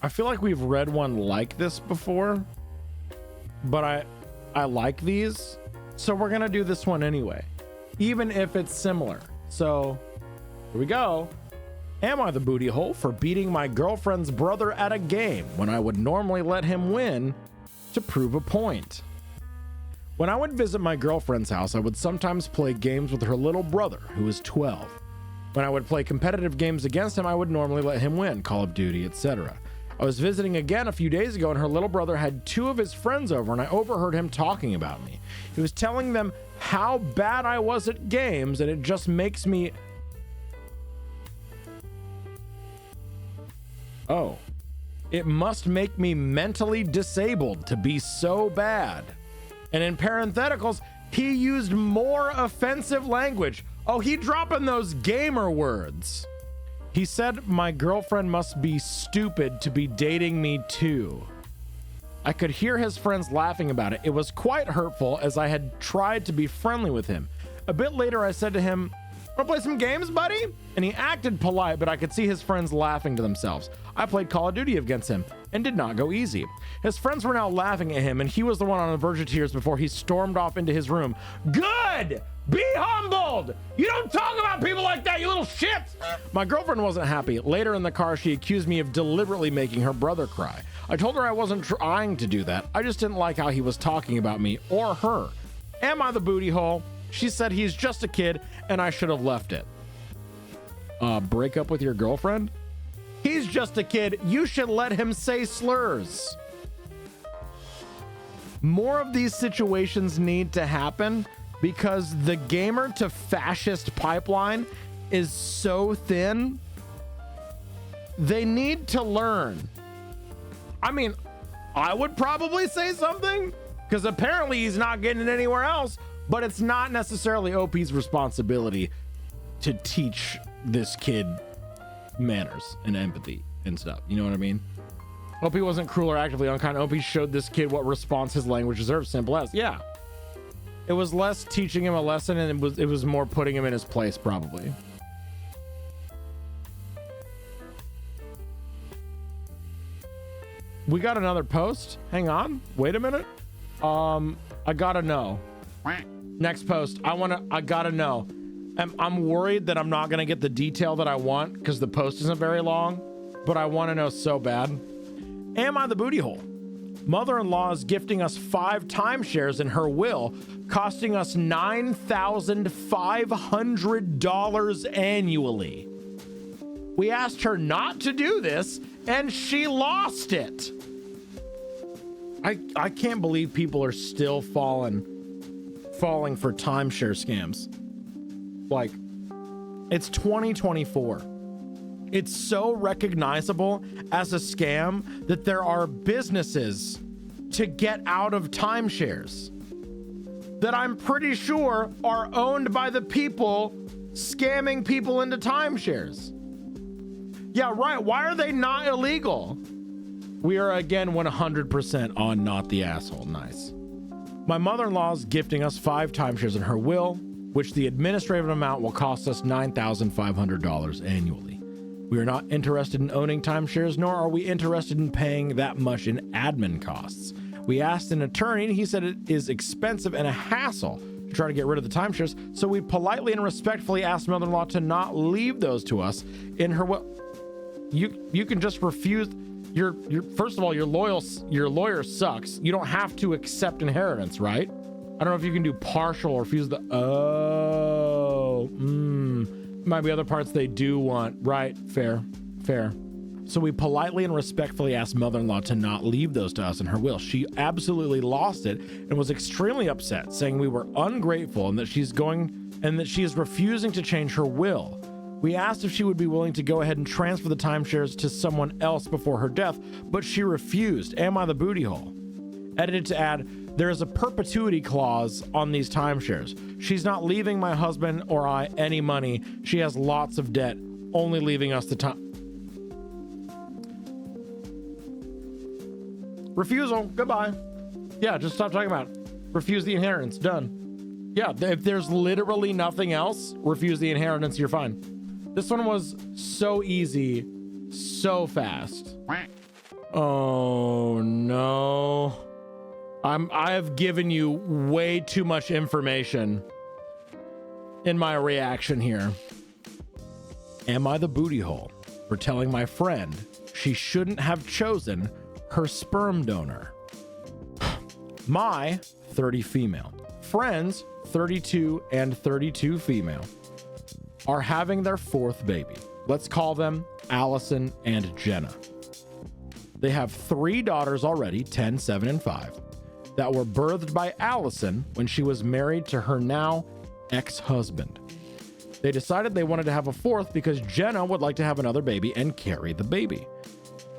I feel like we've read one like this before, but I like these, so we're gonna do this one anyway, even if it's similar. So here we go. Am I the booty hole for beating my girlfriend's brother at a game when I would normally let him win to prove a point? When I would visit my girlfriend's house, I would sometimes play games with her little brother, who is 12. When I would play competitive games against him, I would normally let him win, Call of Duty, etc. I was visiting again a few days ago, and her little brother had 2 of his friends over, and I overheard him talking about me. He was telling them how bad I was at games, and it just makes me... Oh. It must make me mentally disabled to be so bad. And in parentheticals, he used more offensive language. Oh, he dropping those gamer words. He said my girlfriend must be stupid to be dating me too. I could hear his friends laughing about it. It was quite hurtful as I had tried to be friendly with him. A bit later, I said to him, "Wanna play some games, buddy?" And he acted polite, but I could see his friends laughing to themselves. I played Call of Duty against him and did not go easy. His friends were now laughing at him, and he was the one on the verge of tears before he stormed off into his room. Good! Be humbled! You don't talk about people like that, you little shit! My girlfriend wasn't happy. Later in the car, she accused me of deliberately making her brother cry. I told her I wasn't trying to do that. I just didn't like how he was talking about me or her. Am I the booty hole? She said he's just a kid and I should have left it. Break up with your girlfriend? He's just a kid. You should let him say slurs. More of these situations need to happen because the gamer to fascist pipeline is so thin. They need to learn. I mean, I would probably say something because apparently he's not getting it anywhere else, but it's not necessarily OP's responsibility to teach this kid manners and empathy and stuff. You know what I mean? OP wasn't cruel or actively unkind. OP showed this kid what response his language deserves. Simple as. Yeah. It was less teaching him a lesson and it was more putting him in his place, probably. We got another post. Hang on. Wait a minute. I gotta know. Next post. I gotta know. I'm worried that I'm not gonna get the detail that I want because the post isn't very long, but I want to know so bad. Am I the booty hole? Mother-in-law is gifting us 5 timeshares in her will, costing us $9,500 annually. We asked her not to do this, and she lost it. I can't believe people are still falling for timeshare scams. Like, it's 2024. It's so recognizable as a scam that there are businesses to get out of timeshares that I'm pretty sure are owned by the people scamming people into timeshares. Yeah, right. Why are they not illegal? We are again 100% on Not the Asshole. Nice. My mother-in-law is gifting us 5 timeshares in her will, which the administrative amount will cost us $9,500 annually. We are not interested in owning timeshares, nor are we interested in paying that much in admin costs. We asked an attorney, and he said it is expensive and a hassle to try to get rid of the timeshares, so we politely and respectfully asked mother-in-law to not leave those to us in her will. You can just refuse. First of all, your lawyer sucks. You don't have to accept inheritance, right? I don't know if you can do partial or refuse the... Might be other parts they do want. Right. Fair. So we politely and respectfully asked mother-in-law to not leave those to us in her will. She absolutely lost it and was extremely upset, saying we were ungrateful and that she is refusing to change her will. We asked if she would be willing to go ahead and transfer the timeshares to someone else before her death, but she refused. Am I the booty hole? Edited to add, there is a perpetuity clause on these timeshares. She's not leaving my husband or I any money. She has lots of debt, only leaving us the time. Refusal. Goodbye. Yeah, just stop talking about it. Refuse the inheritance. Done. Yeah, if there's literally nothing else, refuse the inheritance. You're fine. This one was so easy, so fast. Oh no. I have given you way too much information in my reaction here. Am I the booty hole for telling my friend she shouldn't have chosen her sperm donor? My 30 female friends, 32 and 32 female, are having their fourth baby. Let's call them Allison and Jenna. They have 3 daughters already, 10, 7, and 5, that were birthed by Allison when she was married to her now ex-husband. They decided they wanted to have a fourth because Jenna would like to have another baby and carry the baby.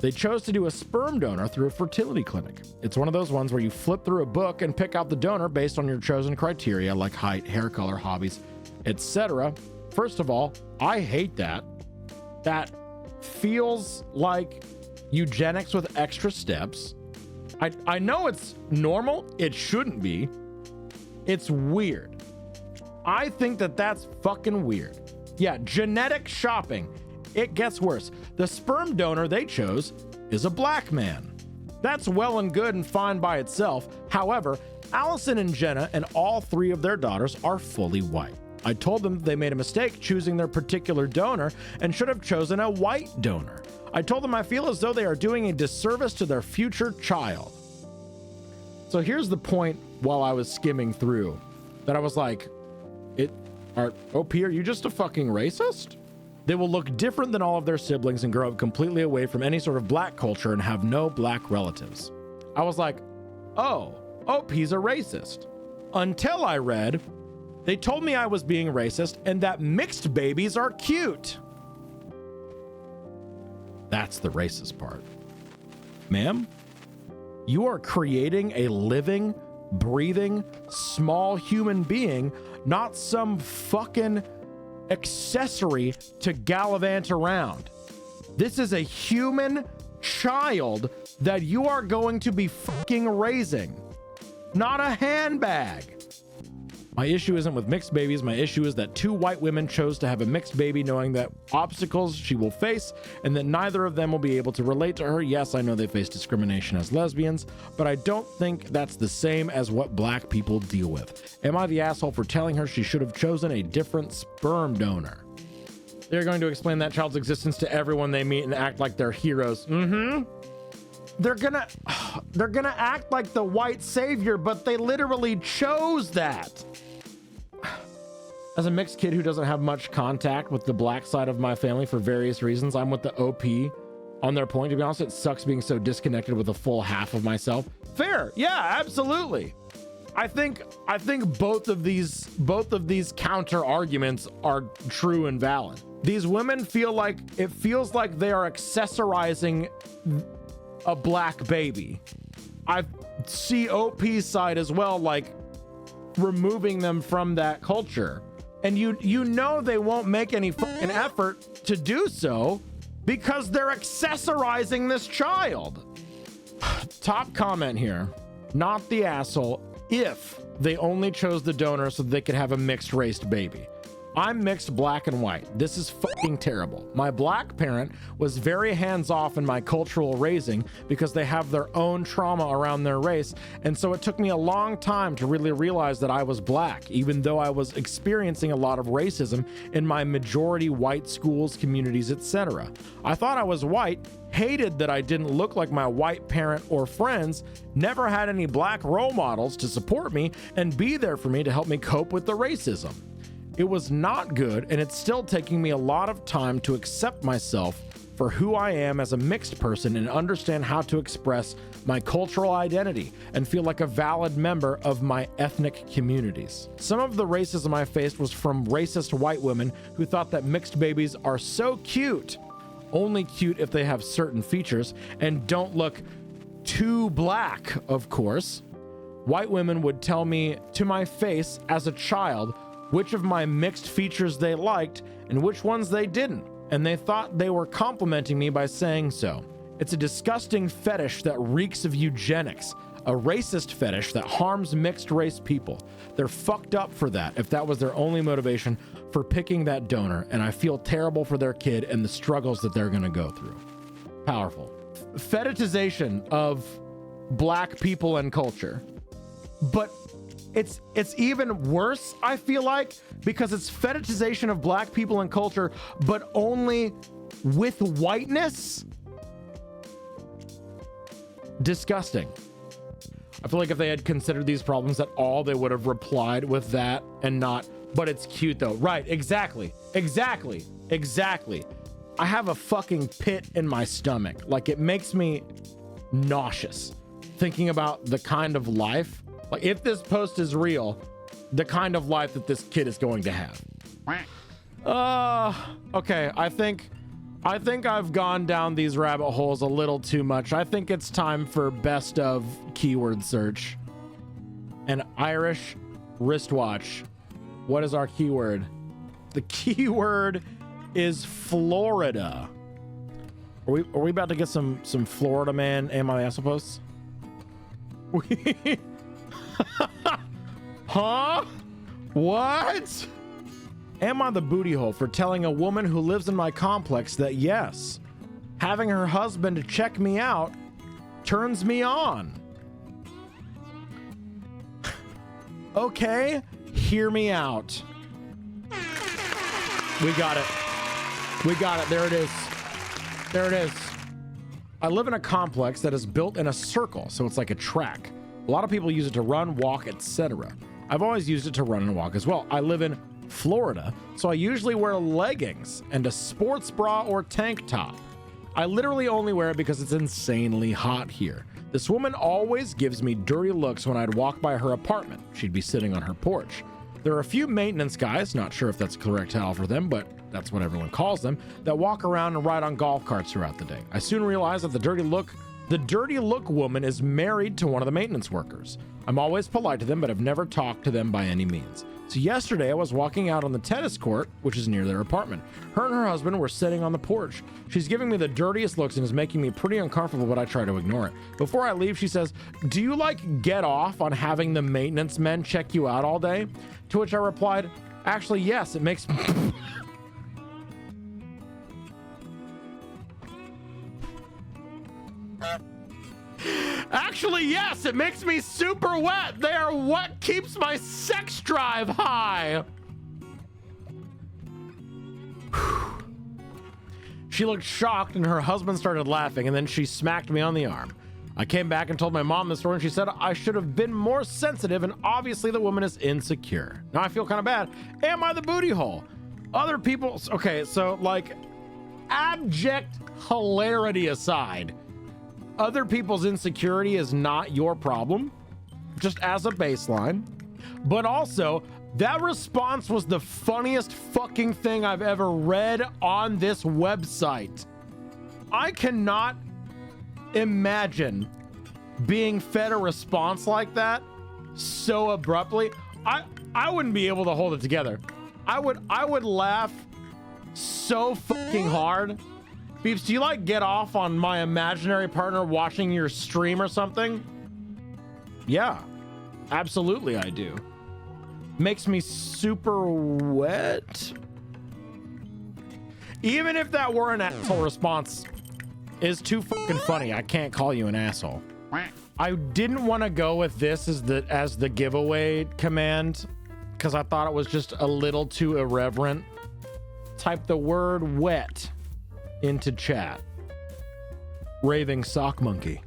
They chose to do a sperm donor through a fertility clinic. It's one of those ones where you flip through a book and pick out the donor based on your chosen criteria like height, hair color, hobbies, etc. First of all, I hate that. That feels like eugenics with extra steps. I know it's normal. It shouldn't be. It's weird. I think that that's fucking weird. Yeah, genetic shopping. It gets worse. The sperm donor they chose is a black man. That's well and good and fine by itself. However, Allison and Jenna and all 3 of their daughters are fully white. I told them they made a mistake choosing their particular donor and should have chosen a white donor. I told them I feel as though they are doing a disservice to their future child. So here's the point while I was skimming through that I was like, OP, are you just a fucking racist? They will look different than all of their siblings and grow up completely away from any sort of black culture and have no black relatives. I was like, oh, OP's a racist. Until I read, they told me I was being racist and that mixed babies are cute. That's the racist part. Ma'am, you are creating a living, breathing, small human being, not some fucking accessory to gallivant around. This is a human child that you are going to be fucking raising, not a handbag. My issue isn't with mixed babies. My issue is that 2 white women chose to have a mixed baby knowing that obstacles she will face and that neither of them will be able to relate to her. Yes, I know they face discrimination as lesbians, but I don't think that's the same as what black people deal with. Am I the asshole for telling her she should have chosen a different sperm donor? They're going to explain that child's existence to everyone they meet and act like they're heroes. They're gonna act like the white savior, but they literally chose that. As a mixed kid who doesn't have much contact with the black side of my family for various reasons, I'm with the OP on their point. To be honest, it sucks being so disconnected with a full half of myself. Fair. Yeah, absolutely. I think both of these counter arguments are true and valid. These women feels like they are accessorizing a black baby. I see OP's side as well, like removing them from that culture. And you know they won't make any fucking effort to do so because they're accessorizing this child. Top comment here. Not the asshole if they only chose the donor so they could have a mixed raced baby. I'm mixed black and white. This is fucking terrible. My black parent was very hands-off in my cultural raising because they have their own trauma around their race, and so it took me a long time to really realize that I was black, even though I was experiencing a lot of racism in my majority white schools, communities, etc. I thought I was white, hated that I didn't look like my white parent or friends, never had any black role models to support me and be there for me to help me cope with the racism. It was not good, and it's still taking me a lot of time to accept myself for who I am as a mixed person and understand how to express my cultural identity and feel like a valid member of my ethnic communities. Some of the racism I faced was from racist white women who thought that mixed babies are so cute, only cute if they have certain features, and don't look too black, of course. White women would tell me to my face as a child which of my mixed features they liked and which ones they didn't, and they thought they were complimenting me by saying so. It's a disgusting fetish that reeks of eugenics, a racist fetish that harms mixed race people. They're fucked up for that if that was their only motivation for picking that donor, and I feel terrible for their kid and the struggles that they're gonna go through. Powerful. fetishization of black people and culture. But it's even worse, I feel like, because it's fetishization of black people and culture, but only with whiteness. Disgusting. I feel like if they had considered these problems at all, they would have replied with that and not, but it's cute though. Right, exactly. I have a fucking pit in my stomach. Like, it makes me nauseous thinking about the kind of life, like, if this post is real, the kind of life that this kid is going to have. Okay, I think I've gone down these rabbit holes a little too much. I think it's time for best of keyword search. An Irish wristwatch. What is our keyword? The keyword is Florida. Are we about to get some Florida man Am I the Asshole posts? Huh? What? Am I the booty hole for telling a woman who lives in my complex that yes, having her husband check me out turns me on? Okay, hear me out. We got it. There it is. I live in a complex that is built in a circle, so it's like a track. A lot of people use it to run, walk, etc. I've always used it to run and walk as well. I live in Florida, so I usually wear leggings and a sports bra or tank top. I literally only wear it because it's insanely hot here. This woman always gives me dirty looks when I'd walk by her apartment. She'd be sitting on her porch. There are a few maintenance guys, not sure if that's the correct title for them, but that's what everyone calls them, that walk around and ride on golf carts throughout the day. I soon realized that the dirty look woman is married to one of the maintenance workers. I'm always polite to them, but I've never talked to them by any means. So yesterday I was walking out on the tennis court, which is near their apartment. Her and her husband were sitting on the porch. She's giving me the dirtiest looks and is making me pretty uncomfortable, but I try to ignore it. Before I leave, she says, "Do you like get off on having the maintenance men check you out all day?" To which I replied, "Actually, yes, it makes me..." Actually, yes, it makes me super wet. They are what keeps my sex drive high. She looked shocked and her husband started laughing, and then she smacked me on the arm. I came back and told my mom the story, and she said I should have been more sensitive, and obviously the woman is insecure. Now I feel kind of bad. Am I the booty hole? Other people, okay, so like abject hilarity aside, other people's insecurity is not your problem, just as a baseline. But also, that response was the funniest fucking thing I've ever read on this website. I cannot imagine being fed a response like that so abruptly. I wouldn't be able to hold it together. I would laugh so fucking hard. Beeps, do you like get off on my imaginary partner watching your stream or something? Yeah, absolutely I do. Makes me super wet. Even if that were an asshole response, is too fucking funny. I can't call you an asshole. I didn't want to go with this as the giveaway command because I thought it was just a little too irreverent. Type the word wet into chat. Raving sock monkey.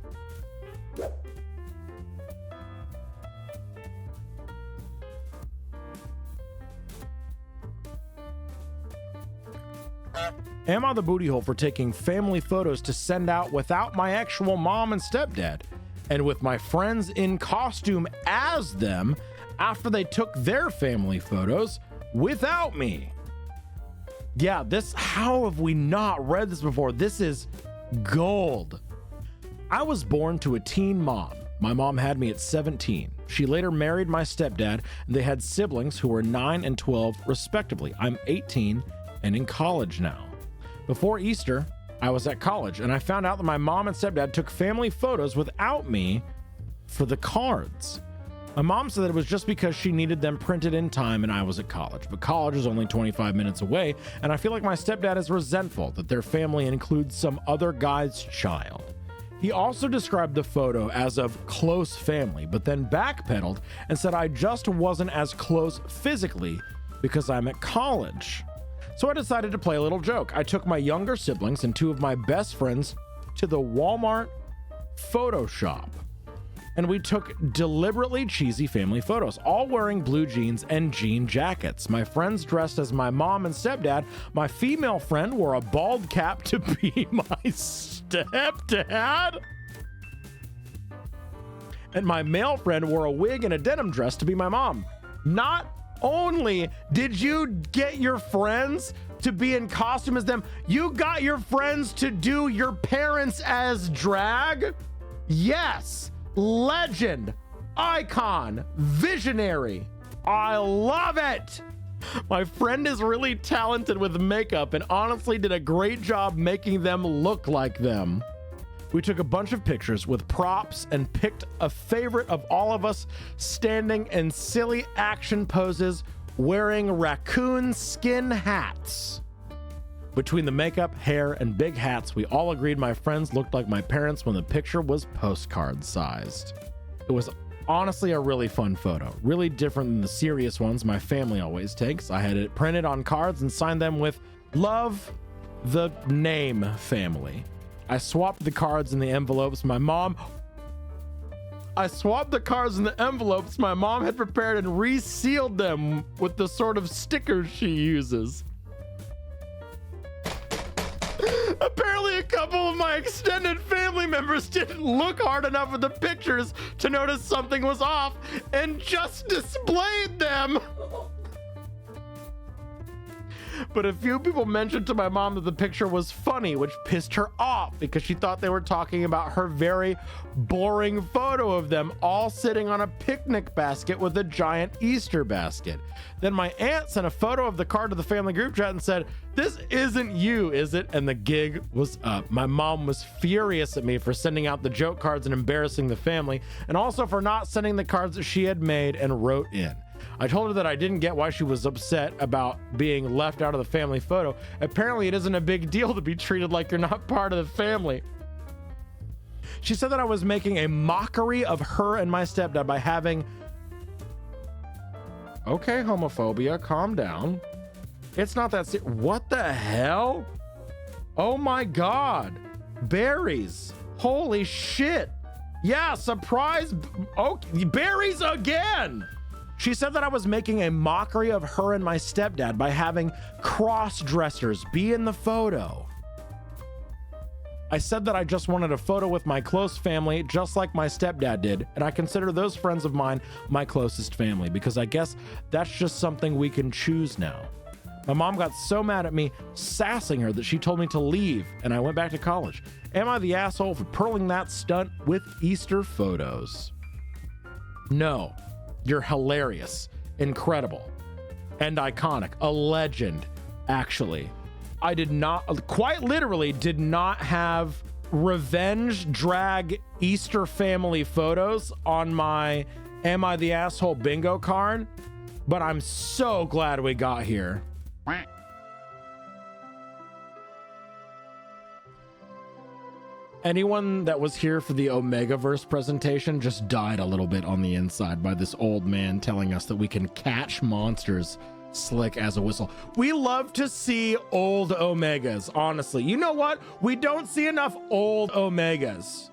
Am I the booty hole for taking family photos to send out without my actual mom and stepdad, and with my friends in costume as them after they took their family photos without me? Yeah, how have we not read this before? This is gold. I was born to a teen mom. My mom had me at 17. She later married my stepdad, and they had siblings who were 9 and 12 respectively. I'm 18 and in college now. Before Easter, I was at college, and I found out that my mom and stepdad took family photos without me for the cards. My mom said that it was just because she needed them printed in time and I was at college, but college is only 25 minutes away, and I feel like my stepdad is resentful that their family includes some other guy's child. He also described the photo as of close family, but then backpedaled and said I just wasn't as close physically because I'm at college. So I decided to play a little joke. I took my younger siblings and 2 of my best friends to the Walmart photo shop, and we took deliberately cheesy family photos, all wearing blue jeans and jean jackets. My friends dressed as my mom and stepdad. My female friend wore a bald cap to be my stepdad. And my male friend wore a wig and a denim dress to be my mom. Not only did you get your friends to be in costume as them, you got your friends to do your parents as drag? Yes. Legend, icon, visionary. I love it. My friend is really talented with makeup and honestly did a great job making them look like them. We took a bunch of pictures with props and picked a favorite of all of us standing in silly action poses wearing raccoon skin hats. Between the makeup, hair, and big hats, we all agreed my friends looked like my parents when the picture was postcard sized. It was honestly a really fun photo, really different than the serious ones my family always takes. I had it printed on cards and signed them with "Love the Name Family." I swapped the cards in the envelopes my mom had prepared and resealed them with the sort of stickers she uses. Apparently, a couple of my extended family members didn't look hard enough at the pictures to notice something was off and just displayed them. But a few people mentioned to my mom that the picture was funny, which pissed her off because she thought they were talking about her very boring photo of them all sitting on a picnic basket with a giant Easter basket. Then my aunt sent a photo of the card to the family group chat and said, "This isn't you, is it?" And the gig was up. My mom was furious at me for sending out the joke cards and embarrassing the family, and also for not sending the cards that she had made and wrote in. I told her that I didn't get why she was upset about being left out of the family photo. Apparently, it isn't a big deal to be treated like you're not part of the family. She said that I was making a mockery of her and my stepdad by having... Okay, homophobia, calm down. It's not that serious. What the hell? Oh my God. Berries. Holy shit. Yeah, surprise. Oh, berries again. She said that I was making a mockery of her and my stepdad by having cross-dressers be in the photo. I said that I just wanted a photo with my close family, just like my stepdad did, and I consider those friends of mine my closest family, because I guess that's just something we can choose now. My mom got so mad at me sassing her that she told me to leave, and I went back to college. Am I the asshole for pulling that stunt with Easter photos? No. You're hilarious, incredible, and iconic. A legend, actually. I did not, quite literally, did not have revenge drag Easter family photos on my Am I the Asshole bingo card, but I'm so glad we got here. Anyone that was here for the Omegaverse presentation just died a little bit on the inside by this old man telling us that we can catch monsters slick as a whistle. We love to see old Omegas, honestly. You know what? We don't see enough old Omegas.